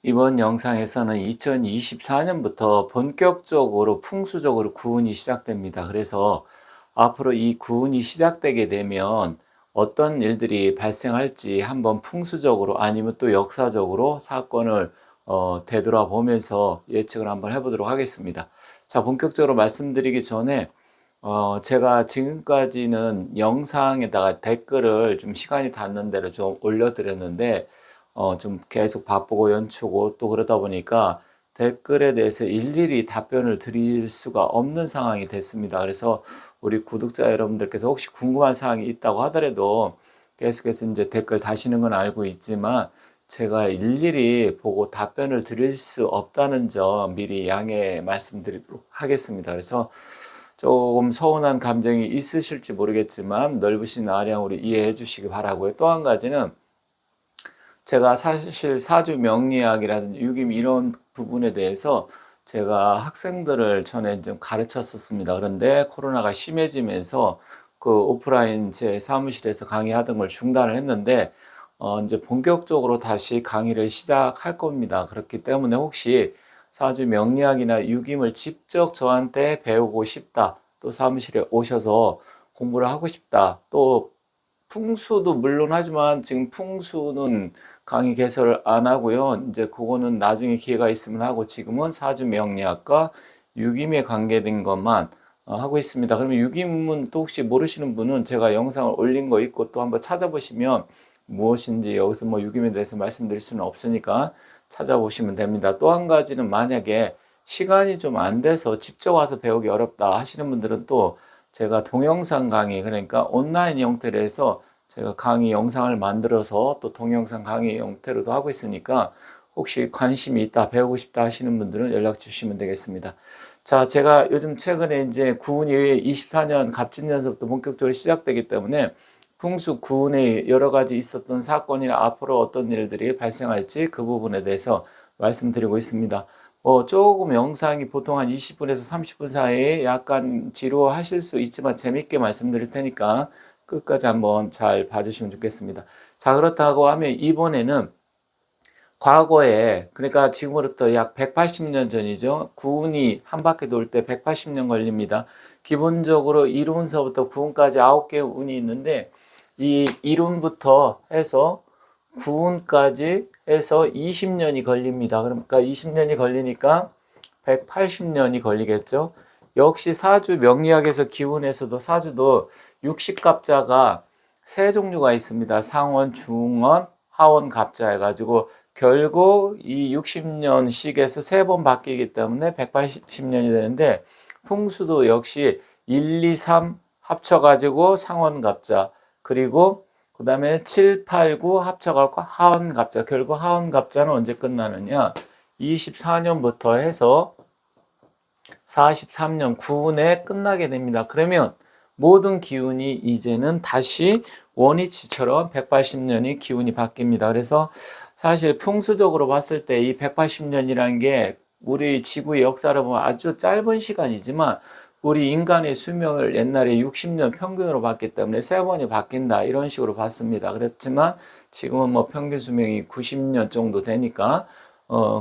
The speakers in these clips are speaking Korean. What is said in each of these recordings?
이번 영상에서는 2024년부터 본격적으로 풍수적으로 구운이 시작됩니다. 그래서 앞으로 이 구운이 시작되게 되면 어떤 일들이 발생할지 한번 풍수적으로 아니면 또 역사적으로 사건을 되돌아보면서 예측을 한번 해보도록 하겠습니다. 자, 본격적으로 말씀드리기 전에 제가 지금까지는 영상에다가 댓글을 좀 시간이 닿는 대로 좀 올려드렸는데, 좀 계속 바쁘고 연초고 또 그러다 보니까 댓글에 대해서 일일이 답변을 드릴 수가 없는 상황이 됐습니다. 그래서 우리 구독자 여러분들께서 혹시 궁금한 사항이 있다고 하더라도 계속해서 이제 댓글 다시는 건 알고 있지만 제가 일일이 보고 답변을 드릴 수 없다는 점 미리 양해 말씀드리도록 하겠습니다. 그래서 조금 서운한 감정이 있으실지 모르겠지만 넓으신 아량으로 이해해 주시기 바라고요. 또 한 가지는 제가 사실 사주 명리학이라든지 유김 이런 부분에 대해서 제가 학생들을 전에 좀 가르쳤었습니다. 그런데 코로나가 심해지면서 그 오프라인 제 사무실에서 강의하던 걸 중단을 했는데 이제 본격적으로 다시 강의를 시작할 겁니다. 그렇기 때문에 혹시 사주 명리학이나 유김을 직접 저한테 배우고 싶다, 또 사무실에 오셔서 공부를 하고 싶다, 또 풍수도 물론 하지만 지금 풍수는 강의 개설을 안 하고요. 이제 그거는 나중에 기회가 있으면 하고 지금은 사주 명리학과 유김에 관계된 것만 하고 있습니다. 그러면 유김은 또 혹시 모르시는 분은 제가 영상을 올린 거 있고 또 한번 찾아보시면 무엇인지 여기서 뭐 유김에 대해서 말씀드릴 수는 없으니까 찾아보시면 됩니다. 또 한 가지는 만약에 시간이 좀 안 돼서 직접 와서 배우기 어렵다 하시는 분들은 또 제가 동영상 강의, 그러니까 온라인 형태로 해서 제가 강의 영상을 만들어서 또 동영상 강의 형태로도 하고 있으니까 혹시 관심이 있다, 배우고 싶다 하시는 분들은 연락 주시면 되겠습니다. 자, 제가 요즘 최근에 이제 구운이 24년 갑진년서부터 본격적으로 시작되기 때문에 풍수 구운에 여러 가지 있었던 사건이나 앞으로 어떤 일들이 발생할지 그 부분에 대해서 말씀드리고 있습니다. 조금 영상이 보통 한 20분에서 30분 사이에 약간 지루하실 수 있지만 재밌게 말씀드릴 테니까 끝까지 한번 잘 봐주시면 좋겠습니다. 자, 그렇다고 하면 이번에는 과거에, 그러니까 지금으로부터 약 180년 전이죠. 구운이 한 바퀴 돌 때 180년 걸립니다. 기본적으로 이룬서부터 구운까지 9개의 운이 있는데 이 이룬부터 해서 구운까지 해서 20년이 걸립니다. 그러니까 20년이 걸리니까 180년이 걸리겠죠. 역시 사주 명리학에서 기운에서도 사주도 60갑자가 세 종류가 있습니다. 상원, 중원, 하원 갑자 해가지고 결국 이 60년씩에서 세 번 바뀌기 때문에 180년이 되는데 풍수도 역시 1, 2, 3 합쳐가지고 상원 갑자, 그리고 그 다음에 7, 8, 9 합쳐갖고 하원 갑자. 결국 하원 갑자는 언제 끝나느냐? 24년부터 해서 43년 9운에 끝나게 됩니다. 그러면 모든 기운이 이제는 다시 원위치처럼 180년이 기운이 바뀝니다. 그래서 사실 풍수적으로 봤을 때 이 180년이라는 게 우리 지구의 역사를 보면 아주 짧은 시간이지만 우리 인간의 수명을 옛날에 60년 평균으로 봤기 때문에 세 번이 바뀐다 이런 식으로 봤습니다. 그렇지만 지금은 뭐 평균 수명이 90년 정도 되니까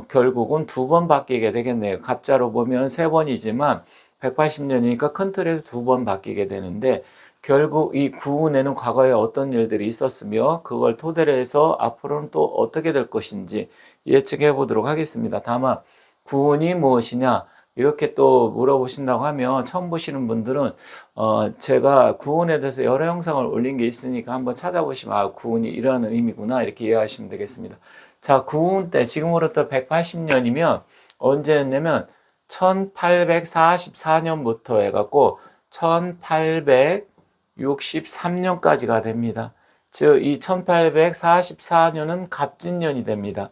결국은 두 번 바뀌게 되겠네요. 갑자로 보면 세 번이지만 180년이니까 큰 틀에서 두 번 바뀌게 되는데 결국 이 구운에는 과거에 어떤 일들이 있었으며 그걸 토대로 해서 앞으로는 또 어떻게 될 것인지 예측해 보도록 하겠습니다. 다만 구운이 무엇이냐 이렇게 또 물어보신다고 하면 처음 보시는 분들은 제가 구운에 대해서 여러 영상을 올린 게 있으니까 한번 찾아보시면 아 구운이 이런 의미구나 이렇게 이해하시면 되겠습니다. 자, 구운 때 지금으로부터 180년이면 언제였냐면 1844년부터 해갖고 1863년까지가 됩니다. 즉, 이 1844년은 갑진년이 됩니다.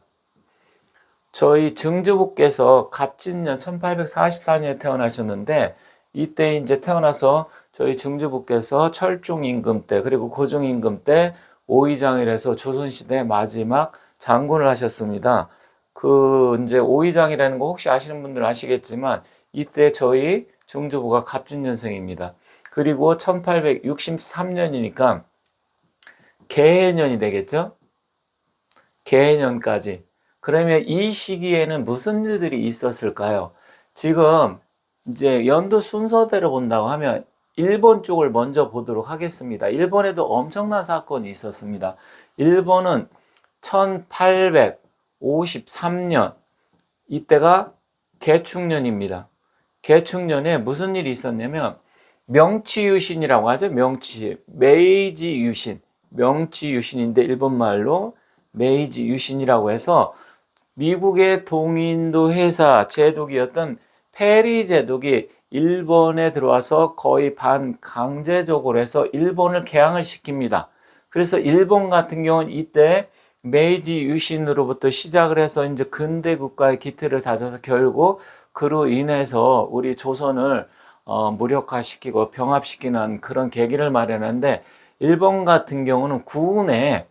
저희 증조부께서 갑진년 1844년에 태어나셨는데 이때 이제 태어나서 저희 증조부께서 철종임금 때 그리고 고종임금 때 오의장이라서 조선시대 마지막 장군을 하셨습니다. 그 이제 오의장이라는 거 혹시 아시는 분들 아시겠지만 이때 저희 증조부가 갑진년생입니다. 그리고 1863년이니까 개해년이 되겠죠? 개해년까지. 그러면 이 시기에는 무슨 일들이 있었을까요? 지금 이제 연도 순서대로 본다고 하면 일본 쪽을 먼저 보도록 하겠습니다. 일본에도 엄청난 사건이 있었습니다. 일본은 1853년, 이때가 개축년입니다. 개축년에 무슨 일이 있었냐면 명치유신이라고 하죠. 메이지 유신, 명치 유신인데 일본말로 메이지 유신이라고 해서 미국의 동인도 회사 제독이었던 페리 제독이 일본에 들어와서 거의 반강제적으로 해서 일본을 개항을 시킵니다. 그래서 일본 같은 경우는 이때 메이지 유신으로부터 시작을 해서 이제 근대 국가의 기틀을 다져서 결국 그로 인해서 우리 조선을 무력화시키고 병합시키는 그런 계기를 마련하는데, 일본 같은 경우는 구운에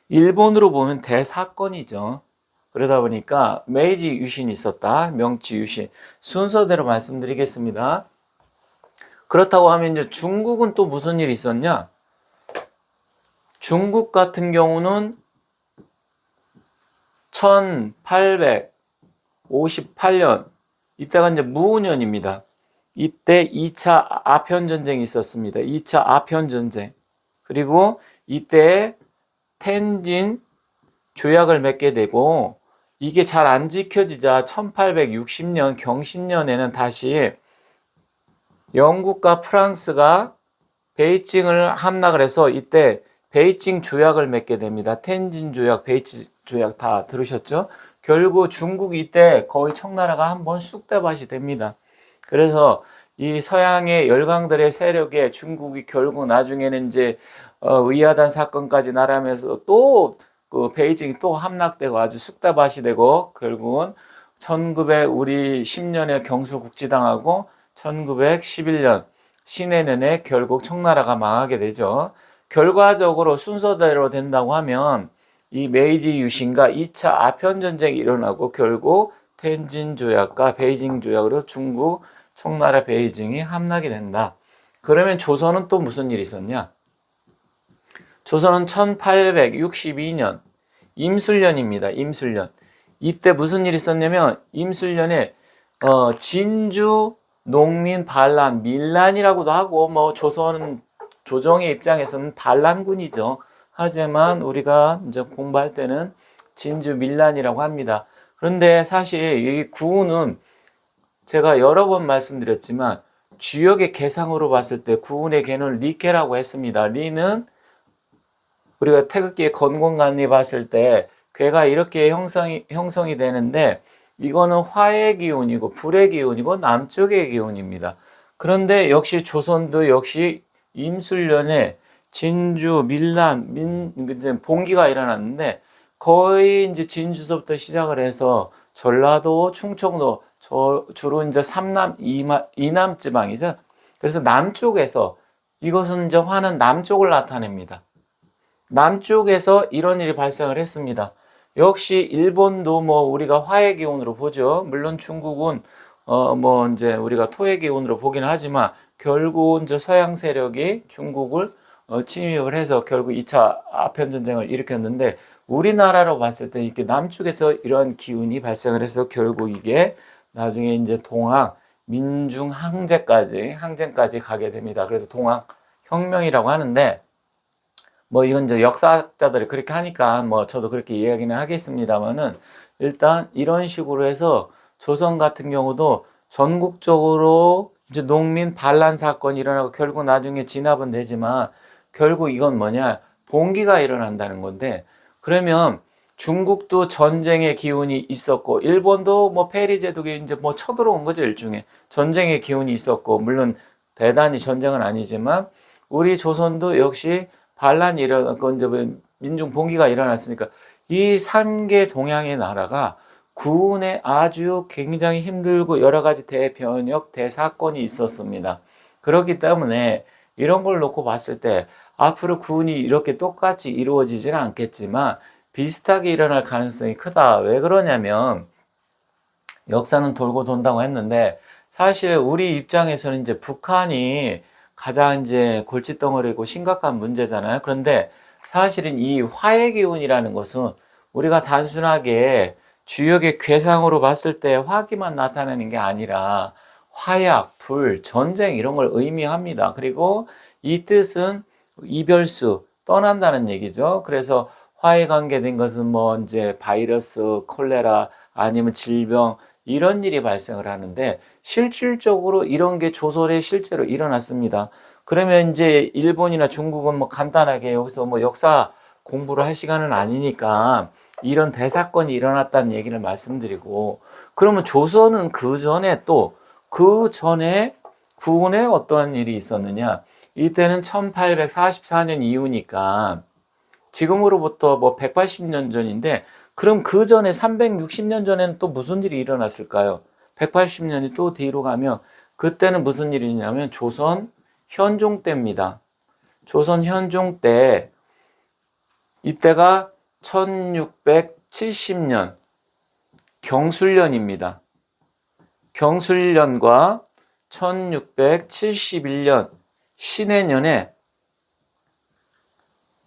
일본으로 보면 대사건이죠. 그러다 보니까 메이지 유신이 있었다. 명치 유신. 순서대로 말씀드리겠습니다. 그렇다고 하면 이제 중국은 또 무슨 일이 있었냐? 중국 같은 경우는 1858년, 이때가 이제 무운년입니다. 이때 2차 아편전쟁이 있었습니다. 2차 아편전쟁. 그리고 이때 텐진 조약을 맺게 되고, 이게 잘 안 지켜지자 1860년 경신년에는 다시 영국과 프랑스가 베이징을 함락을 해서 이때 베이징 조약을 맺게 됩니다. 텐진 조약, 베이징 조약 다 들으셨죠? 결국 중국이 이때 거의 청나라가 한번 쑥대밭이 됩니다. 그래서 이 서양의 열강들의 세력에 중국이 결국 나중에는 이제 위화단 사건까지 나라면서 또 그 베이징이 또 함락되고 아주 쑥대밭이 되고, 결국은 1900 우리 10년에 경수국지당하고 1911년 신해년에 결국 청나라가 망하게 되죠. 결과적으로 순서대로 된다고 하면 이 메이지 유신과 2차 아편전쟁이 일어나고 결국 텐진 조약과 베이징 조약으로 중국 청나라 베이징이 함락이 된다. 그러면 조선은 또 무슨 일이 있었냐? 조선은 1862년 임술년입니다. 임술년. 이때 무슨 일이 있었냐면 임술년에 진주 농민 반란, 밀란이라고도 하고, 뭐 조선 조정의 입장에서는 반란군이죠. 하지만 우리가 이제 공부할 때는 진주 밀란이라고 합니다. 그런데 사실 이 구운은 제가 여러 번 말씀드렸지만 주역의 개상으로 봤을 때 구운의 개는 리케라고 했습니다. 리는 우리가 태극기의 건곤관리 봤을 때 괴가 이렇게 형성이 되는데, 이거는 화의 기운이고 불의 기운이고 남쪽의 기운입니다. 그런데 역시 조선도 역시 임술년에 진주, 밀란, 이제 봉기가 일어났는데, 거의 이제 진주서부터 시작을 해서 전라도, 충청도, 주로 이제 삼남, 이남 지방이죠. 그래서 남쪽에서 이것은 이제 화는 남쪽을 나타냅니다. 남쪽에서 이런 일이 발생을 했습니다. 역시 일본도 뭐 우리가 화의 기운으로 보죠. 물론 중국은 뭐 이제 우리가 토의 기운으로 보긴 하지만 결국은 이제 서양 세력이 중국을 침입을 해서 결국 2차 아편전쟁을 일으켰는데, 우리나라로 봤을 때 이렇게 남쪽에서 이런 기운이 발생을 해서 결국 이게 나중에 이제 동학 민중 항쟁까지 가게 됩니다. 그래서 동학 혁명이라고 하는데, 뭐 이건 이제 역사학자들이 그렇게 하니까 뭐 저도 그렇게 이야기는 하겠습니다만은, 일단 이런 식으로 해서 조선 같은 경우도 전국적으로 이제 농민 반란 사건이 일어나고 결국 나중에 진압은 되지만 결국 이건 뭐냐, 봉기가 일어난다는 건데, 그러면 중국도 전쟁의 기운이 있었고 일본도 뭐 페리 제독이 이제 뭐 쳐들어온 거죠. 일종의 전쟁의 기운이 있었고, 물론 대단히 전쟁은 아니지만 우리 조선도 역시 반란이 일어났고 이제 민중 봉기가 일어났으니까 이 3개 동양의 나라가 구운에 아주 굉장히 힘들고 여러 가지 대변역, 대사건이 있었습니다. 그렇기 때문에 이런 걸 놓고 봤을 때 앞으로 구운이 이렇게 똑같이 이루어지지는 않겠지만 비슷하게 일어날 가능성이 크다. 왜 그러냐면 역사는 돌고 돈다고 했는데, 사실 우리 입장에서는 이제 북한이 가장 이제 골칫덩어리고 심각한 문제잖아요. 그런데 사실은 이 화의 기운이라는 것은 우리가 단순하게 주역의 궤상으로 봤을 때 화기만 나타내는 게 아니라 화약, 불, 전쟁 이런 걸 의미합니다. 그리고 이 뜻은 이별수, 떠난다는 얘기죠. 그래서 화에 관계된 것은 뭐 이제 바이러스, 콜레라 아니면 질병 이런 일이 발생을 하는데 실질적으로 이런 게 조선에 실제로 일어났습니다. 그러면 이제 일본이나 중국은 뭐 간단하게 여기서 뭐 역사 공부를 할 시간은 아니니까 이런 대사건이 일어났다는 얘기를 말씀드리고, 그러면 조선은 그 전에 또 그 전에 구운에 어떠한 일이 있었느냐? 이때는 1844년 이후니까 지금으로부터 뭐 180년 전인데, 그럼 그 전에 360년 전에는 또 무슨 일이 일어났을까요? 180년이 또 뒤로 가면 그때는 무슨 일이 있냐면 조선 현종 때입니다. 조선 현종 때, 이때가 1670년 경술년입니다. 경술년과 1671년 신해년에,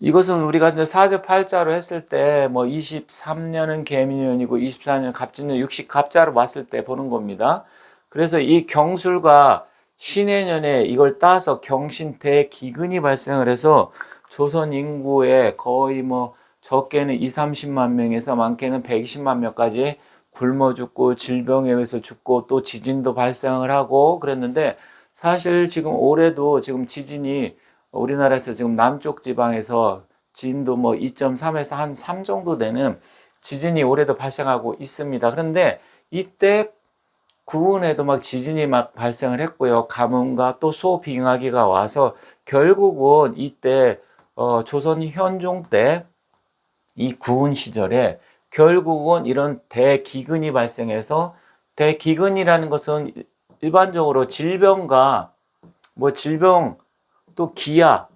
이것은 우리가 이제 사주팔자로 했을 때 뭐 23년은 개미년이고 24년 갑진년 60 갑자로 봤을 때 보는 겁니다. 그래서 이 경술과 신해년에 이걸 따서 경신대 기근이 발생을 해서 조선 인구의 거의 뭐 적게는 2, 30만 명에서 많게는 120만 명까지 굶어 죽고 질병에 의해서 죽고 또 지진도 발생을 하고 그랬는데, 사실 지금 올해도 지금 지진이 우리나라에서 지금 남쪽 지방에서 진도 뭐 2.3에서 한 3 정도 되는 지진이 올해도 발생하고 있습니다. 그런데 이때 구운에도 막 지진이 막 발생을 했고요. 가뭄과 또 소빙하기가 와서 결국은 이때 조선 현종 때 이 구운 시절에 결국은 이런 대기근이 발생해서, 대기근이라는 것은 일반적으로 질병과 뭐 질병 또 기아,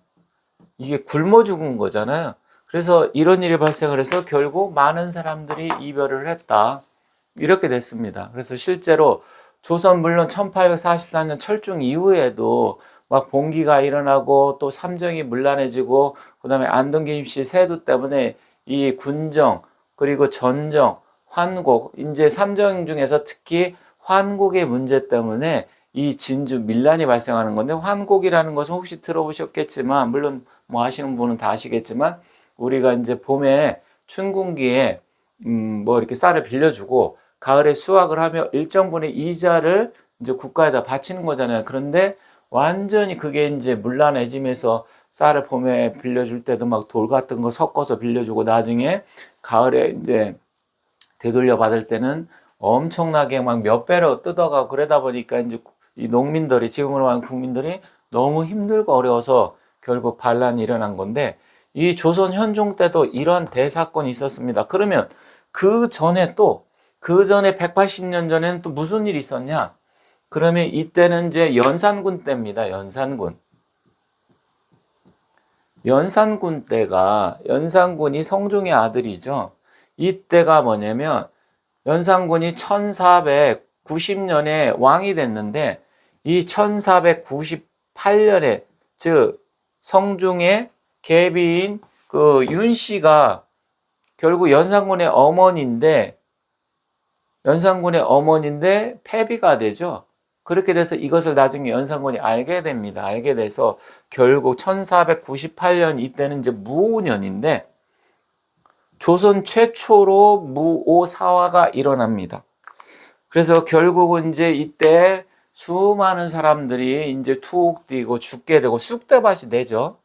이게 굶어 죽은 거잖아요. 그래서 이런 일이 발생을 해서 결국 많은 사람들이 이별을 했다. 이렇게 됐습니다. 그래서 실제로 조선 물론 1844년 철중 이후에도 막 봉기가 일어나고 또 삼정이 문란해지고 그다음에 안동 김씨 세도 때문에 이 군정 그리고 전정, 환곡, 이제 삼정 중에서 특히 환곡의 문제 때문에 이 진주 밀란이 발생하는 건데, 환곡이라는 것은 혹시 들어보셨겠지만, 물론 뭐 아시는 분은 다 아시겠지만, 우리가 이제 봄에 춘궁기에 뭐 이렇게 쌀을 빌려주고 가을에 수확을 하며 일정분의 이자를 이제 국가에다 바치는 거잖아요. 그런데 완전히 그게 이제 문란해지면서 쌀을 봄에 빌려줄 때도 막 돌 같은 거 섞어서 빌려주고 나중에 가을에 이제 되돌려 받을 때는 엄청나게 막 몇 배로 뜯어가고 그러다 보니까 이제 이 농민들이, 지금으로 말하면 국민들이 너무 힘들고 어려워서 결국 반란이 일어난 건데, 이 조선 현종 때도 이런 대사건이 있었습니다. 그러면 그 전에 또, 그 전에 180년 전에는 또 무슨 일이 있었냐? 그러면 이때는 이제 연산군 때입니다. 연산군. 연산군 때가, 연산군이 성종의 아들이죠. 이때가 뭐냐면 연산군이 1490년에 왕이 됐는데, 이 1498년에 즉 성종의 계비인 그 윤씨가 결국 연산군의 어머니인데 폐비가 되죠. 그렇게 돼서 이것을 나중에 연산군이 알게 됩니다. 알게 돼서 결국 1498년 이때는 이제 무오년인데 조선 최초로 무오사화가 일어납니다. 그래서 결국은 이제 이때 수많은 사람들이 이제 투옥 뛰고 죽게 되고 쑥대밭이 되죠.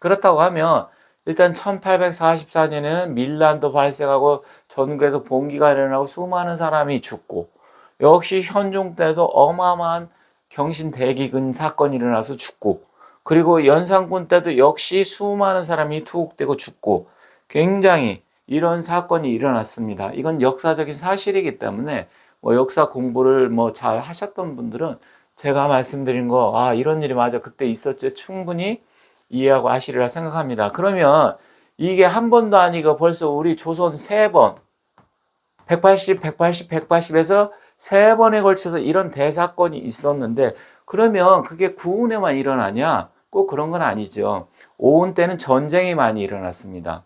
그렇다고 하면 일단 1844년에는 밀란도 발생하고 전국에서 봉기가 일어나고 수많은 사람이 죽고, 역시 현종 때도 어마어마한 경신대기근 사건이 일어나서 죽고, 그리고 연산군 때도 역시 수많은 사람이 투옥되고 죽고, 굉장히 이런 사건이 일어났습니다. 이건 역사적인 사실이기 때문에 뭐 역사 공부를 뭐 잘 하셨던 분들은 제가 말씀드린 거, 아, 이런 일이 맞아, 그때 있었죠, 충분히 이해하고 아시리라 생각합니다. 그러면 이게 한 번도 아니고 벌써 우리 조선 3번, 180, 180, 180에서 3번에 걸쳐서 이런 대사건이 있었는데, 그러면 그게 구운에만 일어나냐? 꼭 그런 건 아니죠. 오운 때는 전쟁이 많이 일어났습니다.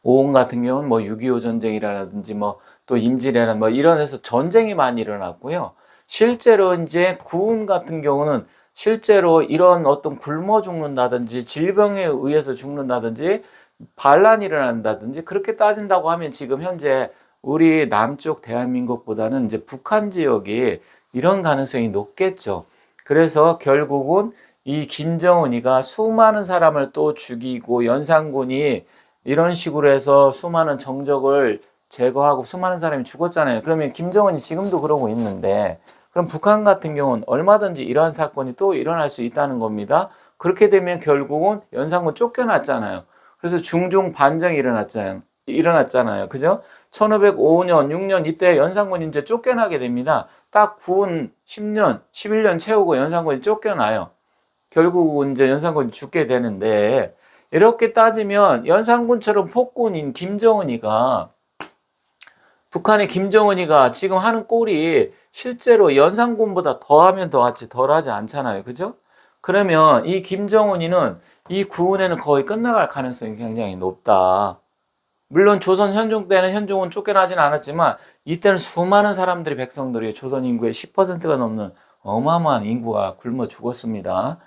오온 같은 경우는 뭐 6.25 전쟁이라든지 뭐 또 임진왜란 뭐 이런 데서 전쟁이 많이 일어났고요. 실제로 이제 구운 같은 경우는 실제로 이런 어떤 굶어 죽는다든지 질병에 의해서 죽는다든지 반란이 일어난다든지 그렇게 따진다고 하면 지금 현재 우리 남쪽 대한민국보다는 이제 북한 지역이 이런 가능성이 높겠죠. 그래서 결국은 이 김정은이가 수많은 사람을 또 죽이고 연산군이 이런 식으로 해서 수많은 정적을 제거하고 수많은 사람이 죽었잖아요. 그러면 김정은이 지금도 그러고 있는데 그럼 북한 같은 경우는 얼마든지 이러한 사건이 또 일어날 수 있다는 겁니다. 그렇게 되면 결국은 연산군 쫓겨났잖아요. 그래서 중종 반정이 일어났잖아요. 그죠? 1505년, 6년 이때 연산군이 이제 쫓겨나게 됩니다. 딱 군 10년, 11년 채우고 연산군이 쫓겨나요. 결국은 이제 연산군이 죽게 되는데 이렇게 따지면 연산군처럼 폭군인 김정은이가 북한의 김정은이가 지금 하는 꼴이 실제로 연산군보다 더하면 더하지 덜하지 않잖아요. 그죠? 그러면 이 김정은이는 이 구은에는 거의 끝나갈 가능성이 굉장히 높다. 물론 조선 현종 때는 현종은 쫓겨나진 않았지만 이때는 수많은 사람들이 백성들이 조선 인구의 10%가 넘는 어마어마한 인구가 굶어 죽었습니다.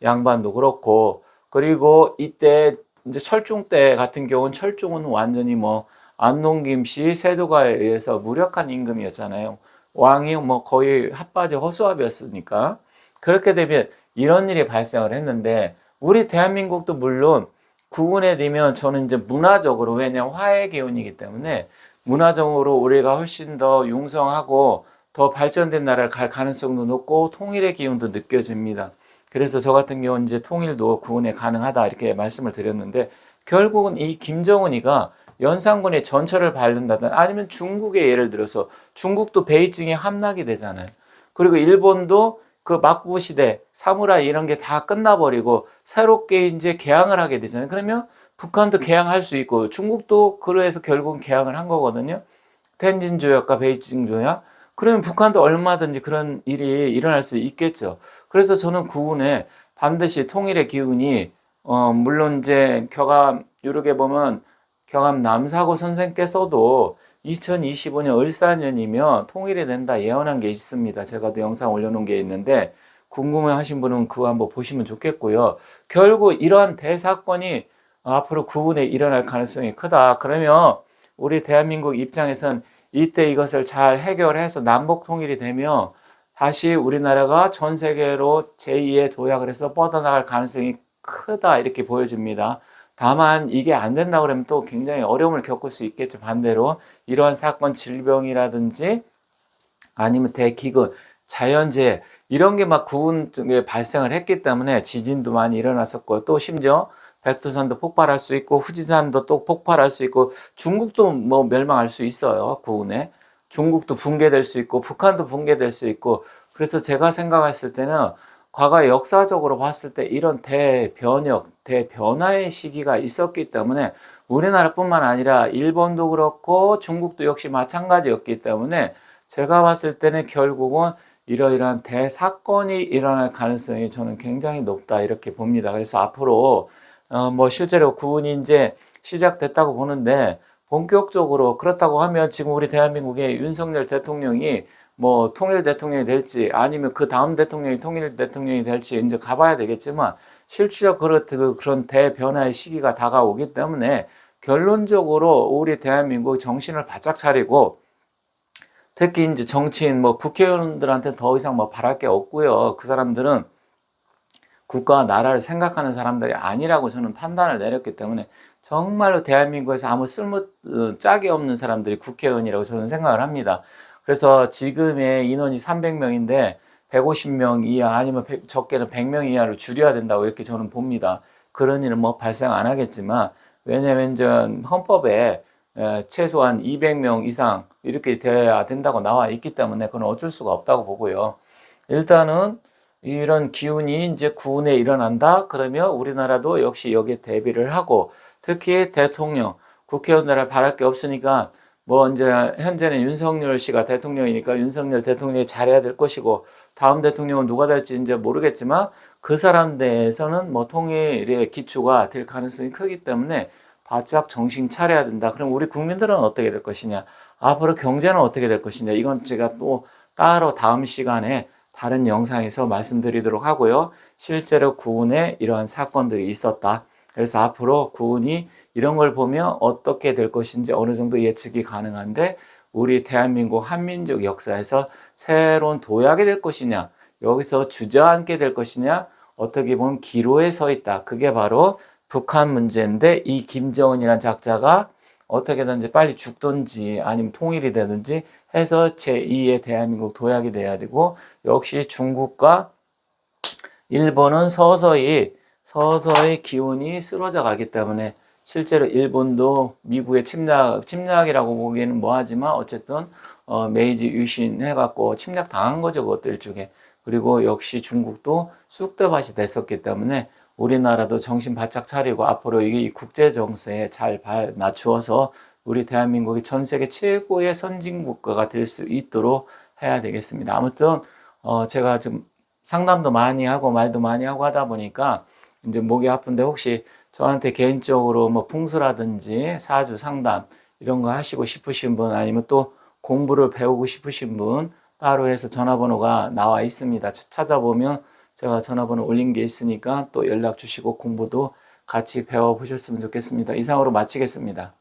양반도 그렇고 그리고 이때 이제 철종 때 같은 경우는 철종은 완전히 뭐 안농김 씨 세도가에 의해서 무력한 임금이었잖아요. 왕이 뭐 거의 핫바지 허수아비였으니까 그렇게 되면 이런 일이 발생을 했는데 우리 대한민국도 물론 구분해 되면 저는 이제 문화적으로 왜냐하면 화해 기운이기 때문에 문화적으로 우리가 훨씬 더 융성하고 더 발전된 나라를 갈 가능성도 높고 통일의 기운도 느껴집니다. 그래서 저 같은 경우는 이제 통일도 구분에 가능하다 이렇게 말씀을 드렸는데 결국은 이 김정은이가 연산군의 전철을 밟는다든 아니면 중국의 예를 들어서 중국도 베이징에 함락이 되잖아요. 그리고 일본도 그 막부 시대, 사무라이 이런 게 다 끝나버리고 새롭게 이제 개항을 하게 되잖아요. 그러면 북한도 개항할 수 있고 중국도 그래서 결국은 개항을 한 거거든요. 텐진 조약과 베이징 조약. 그러면 북한도 얼마든지 그런 일이 일어날 수 있겠죠. 그래서 저는 구분에 반드시 통일의 기운이 물론 이제 경암 이렇게 보면 경암 남사고 선생께서도 2025년 을사년이면 통일이 된다 예언한 게 있습니다. 제가 또 영상 올려놓은 게 있는데 궁금해 하신 분은 그거 한번 보시면 좋겠고요. 결국 이러한 대사건이 앞으로 구분에 일어날 가능성이 크다. 그러면 우리 대한민국 입장에선 이때 이것을 잘 해결해서 남북 통일이 되면 다시 우리나라가 전 세계로 제2의 도약을 해서 뻗어나갈 가능성이 크다 이렇게 보여집니다. 다만 이게 안 된다 그러면 또 굉장히 어려움을 겪을 수 있겠죠. 반대로 이러한 사건 질병이라든지 아니면 대기근, 자연재해 이런 게 막 구분 중에 발생을 했기 때문에 지진도 많이 일어났었고 또 심지어 백두산도 폭발할 수 있고 후지산도 또 폭발할 수 있고 중국도 뭐 멸망할 수 있어요. 구운에 중국도 붕괴될 수 있고 북한도 붕괴될 수 있고 그래서 제가 생각했을 때는 과거 역사적으로 봤을 때 이런 대변혁, 대변화의 시기가 있었기 때문에 우리나라뿐만 아니라 일본도 그렇고 중국도 역시 마찬가지였기 때문에 제가 봤을 때는 결국은 이러이러한 대사건이 일어날 가능성이 저는 굉장히 높다 이렇게 봅니다. 그래서 앞으로 뭐 실제로 구분이 이제 시작됐다고 보는데 본격적으로 그렇다고 하면 지금 우리 대한민국의 윤석열 대통령이 뭐 통일 대통령이 될지 아니면 그 다음 대통령이 통일 대통령이 될지 이제 가봐야 되겠지만 실질적 그런 대변화의 시기가 다가오기 때문에 결론적으로 우리 대한민국 정신을 바짝 차리고 특히 이제 정치인 뭐 국회의원들한테 더 이상 뭐 바랄 게 없고요. 그 사람들은 국가와 나라를 생각하는 사람들이 아니라고 저는 판단을 내렸기 때문에 정말로 대한민국에서 아무 짝이 없는 사람들이 국회의원이라고 저는 생각을 합니다. 그래서 지금의 인원이 300명인데 150명 이하 아니면 적게는 100명 이하로 줄여야 된다고 이렇게 저는 봅니다. 그런 일은 뭐 발생 안 하겠지만 왜냐하면 헌법에 최소한 200명 이상 이렇게 돼야 된다고 나와 있기 때문에 그건 어쩔 수가 없다고 보고요. 일단은 이런 기운이 이제 구운에 일어난다 그러면 우리나라도 역시 여기에 대비를 하고 특히 대통령, 국회의원들을 바랄 게 없으니까 뭐 이제 현재는 윤석열 씨가 대통령이니까 윤석열 대통령이 잘해야 될 것이고 다음 대통령은 누가 될지 이제 모르겠지만 그 사람 대해서는 뭐 통일의 기초가 될 가능성이 크기 때문에 바짝 정신 차려야 된다. 그럼 우리 국민들은 어떻게 될 것이냐? 앞으로 경제는 어떻게 될 것이냐? 이건 제가 또 따로 다음 시간에 다른 영상에서 말씀드리도록 하고요. 실제로 구운에 이러한 사건들이 있었다. 그래서 앞으로 구운이 이런 걸 보면 어떻게 될 것인지 어느 정도 예측이 가능한데 우리 대한민국 한민족 역사에서 새로운 도약이 될 것이냐, 여기서 주저앉게 될 것이냐, 어떻게 보면 기로에 서 있다. 그게 바로 북한 문제인데 이 김정은이라는 작자가 어떻게든지 빨리 죽든지 아니면 통일이 되든지 해서 제2의 대한민국 도약이 돼야 되고, 역시 중국과 일본은 서서히 기운이 쓰러져 가기 때문에 실제로 일본도 미국의 침략이라고 보기에는 뭐하지만 어쨌든 메이지 유신 해갖고 침략 당한 거죠, 그것들 일종의. 그리고 역시 중국도 쑥대밭이 됐었기 때문에 우리나라도 정신 바짝 차리고 앞으로 이 국제 정세에 잘 맞추어서 우리 대한민국이 전 세계 최고의 선진 국가가 될 수 있도록 해야 되겠습니다. 아무튼 제가 지금 상담도 많이 하고 말도 많이 하고 하다 보니까 이제 목이 아픈데, 혹시 저한테 개인적으로 뭐 풍수라든지 사주 상담 이런 거 하시고 싶으신 분, 아니면 또 공부를 배우고 싶으신 분 따로 해서 전화번호가 나와 있습니다. 찾아보면 제가 전화번호 올린 게 있으니까 또 연락 주시고 공부도 같이 배워 보셨으면 좋겠습니다. 이상으로 마치겠습니다.